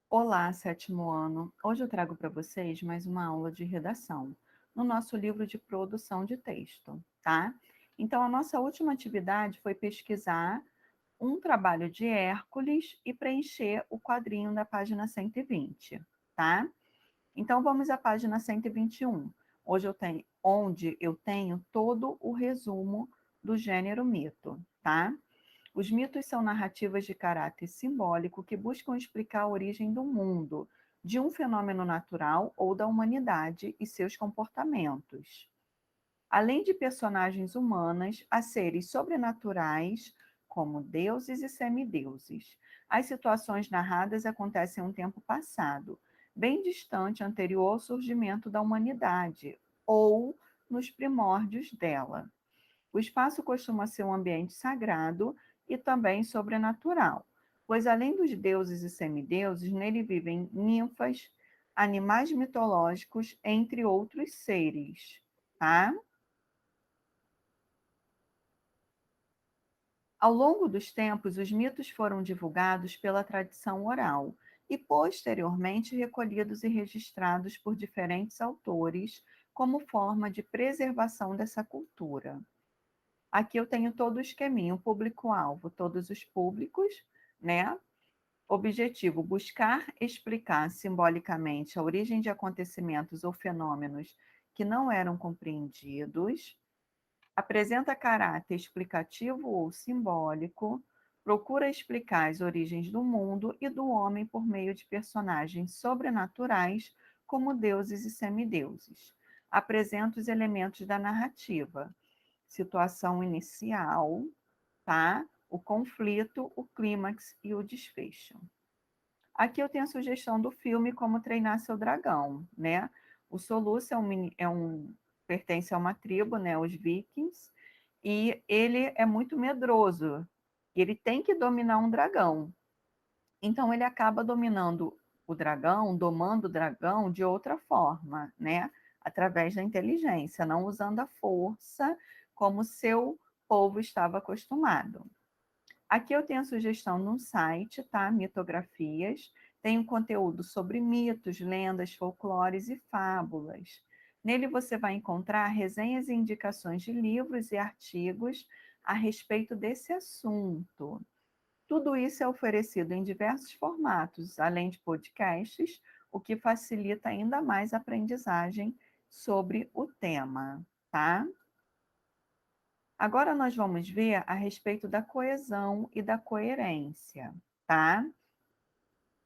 Olá, sétimo ano. Hoje eu trago para vocês mais uma aula de redação no nosso livro de produção de texto, tá? Então, a nossa última atividade foi pesquisar um trabalho de Hércules e preencher o quadrinho da página 120, tá? Então, vamos à página 121. Onde eu tenho todo o resumo do gênero mito, tá? Os mitos são narrativas de caráter simbólico que buscam explicar a origem do mundo, de um fenômeno natural ou da humanidade e seus comportamentos. Além de personagens humanas, há seres sobrenaturais, como deuses e semideuses. As situações narradas acontecem em um tempo passado, bem distante anterior ao surgimento da humanidade, ou nos primórdios dela. O espaço costuma ser um ambiente sagrado e também sobrenatural, pois além dos deuses e semideuses, nele vivem ninfas, animais mitológicos, entre outros seres, tá? Ao longo dos tempos, os mitos foram divulgados pela tradição oral e posteriormente recolhidos e registrados por diferentes autores como forma de preservação dessa cultura. Aqui eu tenho todo o esqueminha, o público-alvo, todos os públicos, né? Objetivo: buscar explicar simbolicamente a origem de acontecimentos ou fenômenos que não eram compreendidos, apresenta caráter explicativo ou simbólico, procura explicar as origens do mundo e do homem por meio de personagens sobrenaturais, como deuses e semideuses. Apresenta os elementos da narrativa, situação inicial, tá? O conflito, o clímax e o desfecho. Aqui eu tenho a sugestão do filme Como Treinar Seu Dragão, né? O Soluço pertence a uma tribo, né? Os Vikings, e ele é muito medroso. Ele tem que dominar um dragão. Então ele acaba dominando o dragão, domando o dragão de outra forma, né? Através da inteligência, não usando a força como seu povo estava acostumado. Aqui eu tenho a sugestão no site, tá? Mitografias. Tem um conteúdo sobre mitos, lendas, folclores e fábulas. Nele você vai encontrar resenhas e indicações de livros e artigos a respeito desse assunto. Tudo isso é oferecido em diversos formatos, além de podcasts, o que facilita ainda mais a aprendizagem sobre o tema, tá? Agora nós vamos ver a respeito da coesão e da coerência, tá?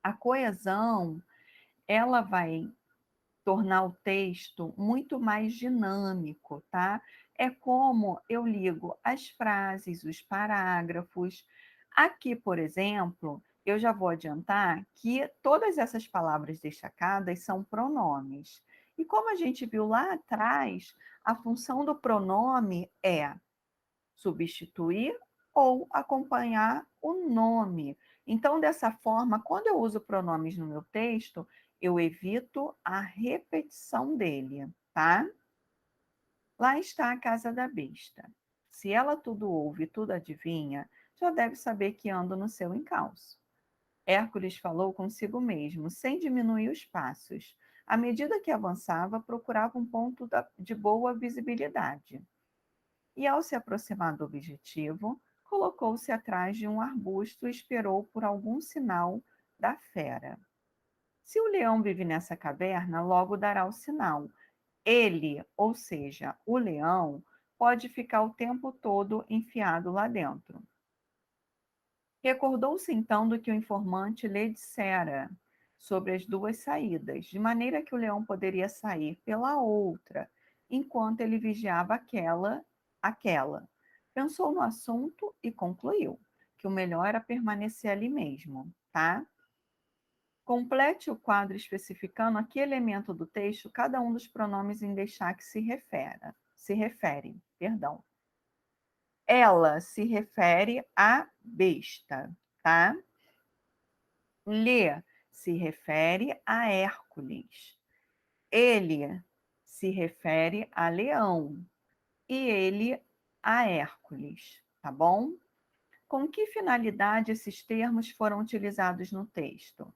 A coesão, ela vai tornar o texto muito mais dinâmico, tá? É como eu ligo as frases, os parágrafos. Aqui, por exemplo, eu já vou adiantar que todas essas palavras destacadas são pronomes. E como a gente viu lá atrás, a função do pronome é substituir ou acompanhar o nome. Então, dessa forma, quando eu uso pronomes no meu texto, eu evito a repetição dele, tá? Lá está a casa da besta. Se ela tudo ouve e tudo adivinha, já deve saber que ando no seu encalço. Hércules falou consigo mesmo, sem diminuir os passos. À medida que avançava, procurava um ponto de boa visibilidade e, ao se aproximar do objetivo, colocou-se atrás de um arbusto e esperou por algum sinal da fera. Se o leão vive nessa caverna, logo dará o sinal. Ele, ou seja, o leão, pode ficar o tempo todo enfiado lá dentro. Recordou-se então do que o informante lhe dissera sobre as duas saídas, de maneira que o leão poderia sair pela outra, enquanto ele vigiava aquela. Pensou no assunto e concluiu que o melhor era permanecer ali mesmo, tá? Complete o quadro especificando a que elemento do texto cada um dos pronomes em destaque se refere, perdão. Ela se refere à besta, tá? Lê se refere a Hércules. Ele se refere a Leão e ele a Hércules, tá bom? Com que finalidade esses termos foram utilizados no texto?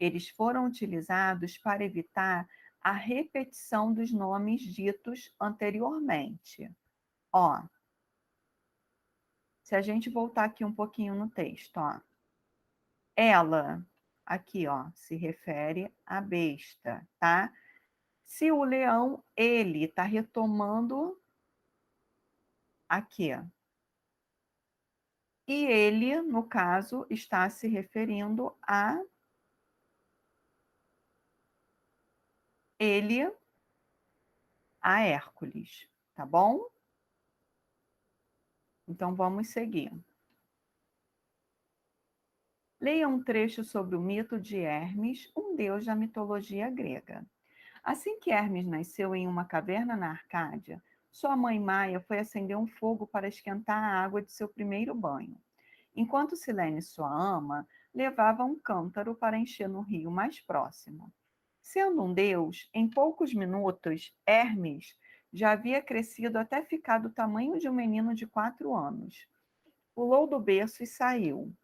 Eles foram utilizados para evitar a repetição dos nomes ditos anteriormente. Ó, se a gente voltar aqui um pouquinho no texto, ó. Ela, aqui, ó, se refere à besta, tá? Se o leão, ele está retomando aqui. E ele, no caso, está se referindo a ele, a Hércules, tá bom? Então vamos seguir. Leia um trecho sobre o mito de Hermes, um deus da mitologia grega. Assim que Hermes nasceu em uma caverna na Arcádia, sua mãe Maia foi acender um fogo para esquentar a água de seu primeiro banho. Enquanto Silene, sua ama, levava um cântaro para encher no rio mais próximo. Sendo um deus, em poucos minutos, Hermes já havia crescido até ficar do tamanho de um menino de 4 anos. Pulou do berço e saiu,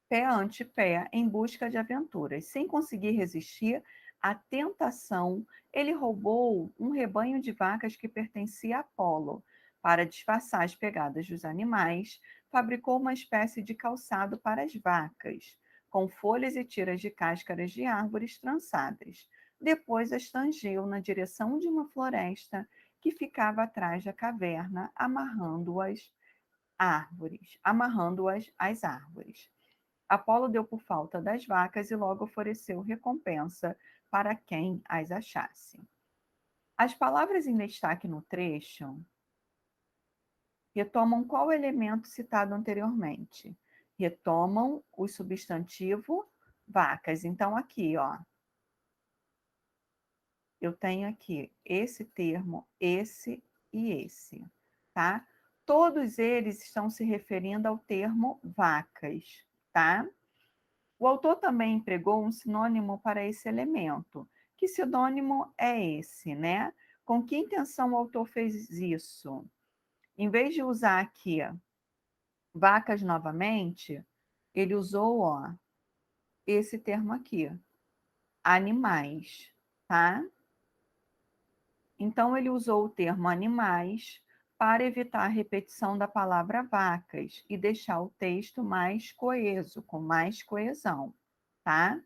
pé ante pé, em busca de aventuras. Sem conseguir resistir à tentação, ele roubou um rebanho de vacas que pertencia a Apolo. Para disfarçar as pegadas dos animais, fabricou uma espécie de calçado para as vacas, com folhas e tiras de cáscaras de árvores trançadas. Depois as tangeu na direção de uma floresta que ficava atrás da caverna, amarrando-as às árvores. Apolo deu por falta das vacas e logo ofereceu recompensa para quem as achasse. As palavras em destaque no trecho retomam qual elemento citado anteriormente? Retomam o substantivo vacas. Então, aqui, ó, eu tenho aqui esse termo, esse e esse, tá? Todos eles estão se referindo ao termo vacas, tá? O autor também empregou um sinônimo para esse elemento. Que sinônimo é esse, né? Com que intenção o autor fez isso? Em vez de usar aqui vacas novamente, ele usou, ó, esse termo aqui, animais, tá? Então, ele usou o termo animais para evitar a repetição da palavra vacas e deixar o texto mais coeso, com mais coesão, tá?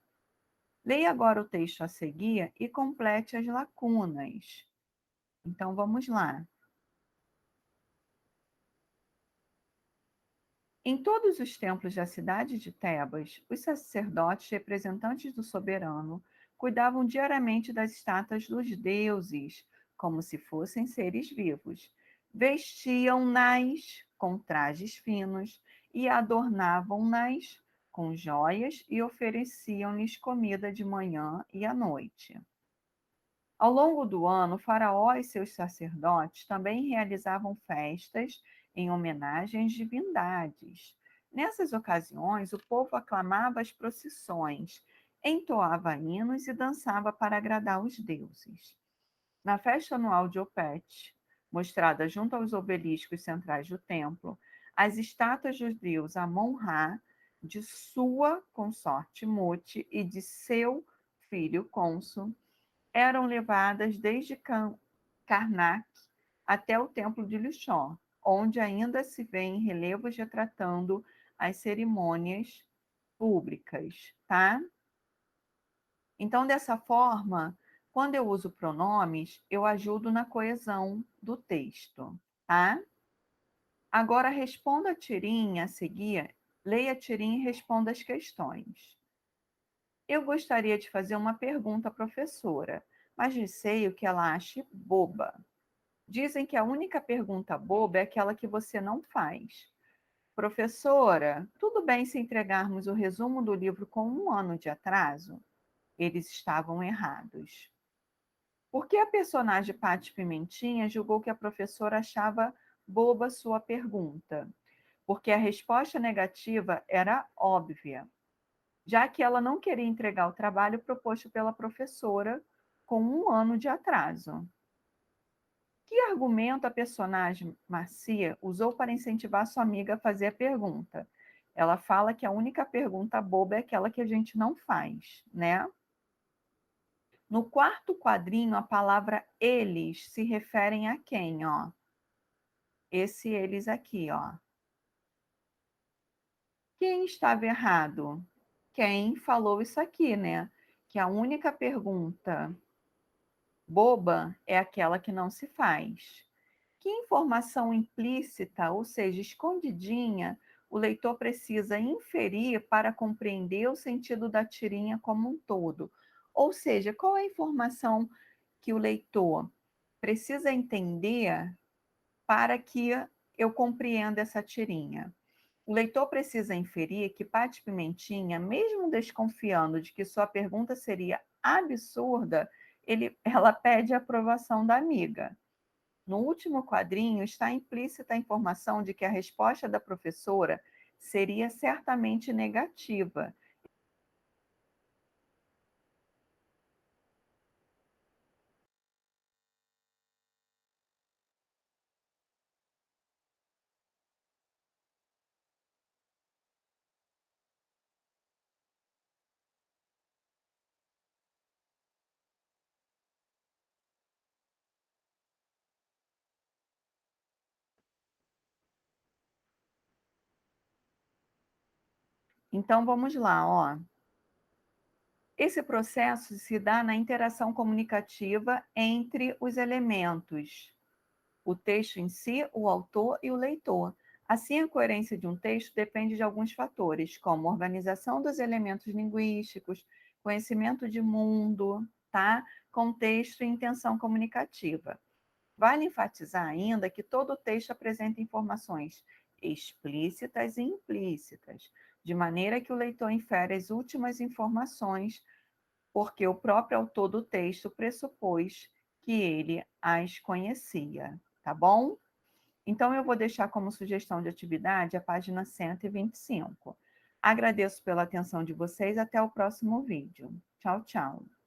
Leia agora o texto a seguir e complete as lacunas. Então, vamos lá. Em todos os templos da cidade de Tebas, os sacerdotes representantes do soberano cuidavam diariamente das estátuas dos deuses, como se fossem seres vivos. Vestiam-nas com trajes finos e adornavam-nas com joias e ofereciam-lhes comida de manhã e à noite. Ao longo do ano, o faraó e seus sacerdotes também realizavam festas em homenagem às divindades. Nessas ocasiões, o povo aclamava as procissões, entoava hinos e dançava para agradar os deuses. Na festa anual de Opet, mostrada junto aos obeliscos centrais do templo, as estátuas dos deuses Amon-Ra, de sua consorte Mut e de seu filho Cônsul, eram levadas desde Karnak até o templo de Luxor, onde ainda se vêem relevos retratando as cerimônias públicas, tá? Então, dessa forma, quando eu uso pronomes, eu ajudo na coesão do texto, tá? Agora, responda a tirinha a seguir, leia a tirinha e responda as questões. Eu gostaria de fazer uma pergunta à professora, mas receio que ela ache boba. Dizem que a única pergunta boba é aquela que você não faz. Professora, tudo bem se entregarmos o resumo do livro com 1 ano de atraso? Eles estavam errados. Por que a personagem Patti Pimentinha julgou que a professora achava boba sua pergunta? Porque a resposta negativa era óbvia, já que ela não queria entregar o trabalho proposto pela professora com 1 ano de atraso. Que argumento a personagem Marcia usou para incentivar sua amiga a fazer a pergunta? Ela fala que a única pergunta boba é aquela que a gente não faz, né? No quarto quadrinho, a palavra eles se referem a quem, ó? Esse eles aqui, ó. Quem estava errado? Quem falou isso aqui, né? Que a única pergunta boba é aquela que não se faz. Que informação implícita, ou seja, escondidinha, o leitor precisa inferir para compreender o sentido da tirinha como um todo? Ou seja, qual é a informação que o leitor precisa entender para que eu compreenda essa tirinha? O leitor precisa inferir que Paty Pimentinha, mesmo desconfiando de que sua pergunta seria absurda, ela pede a aprovação da amiga. No último quadrinho está implícita a informação de que a resposta da professora seria certamente negativa. Então vamos lá, ó. Esse processo se dá na interação comunicativa entre os elementos, o texto em si, o autor e o leitor. Assim, a coerência de um texto depende de alguns fatores, como organização dos elementos linguísticos, conhecimento de mundo, tá? Contexto e intenção comunicativa. Vale enfatizar ainda que todo texto apresenta informações explícitas e implícitas, de maneira que o leitor infere as últimas informações, porque o próprio autor do texto pressupôs que ele as conhecia, tá bom? Então, eu vou deixar como sugestão de atividade a página 125. Agradeço pela atenção de vocês. Até o próximo vídeo. Tchau, tchau.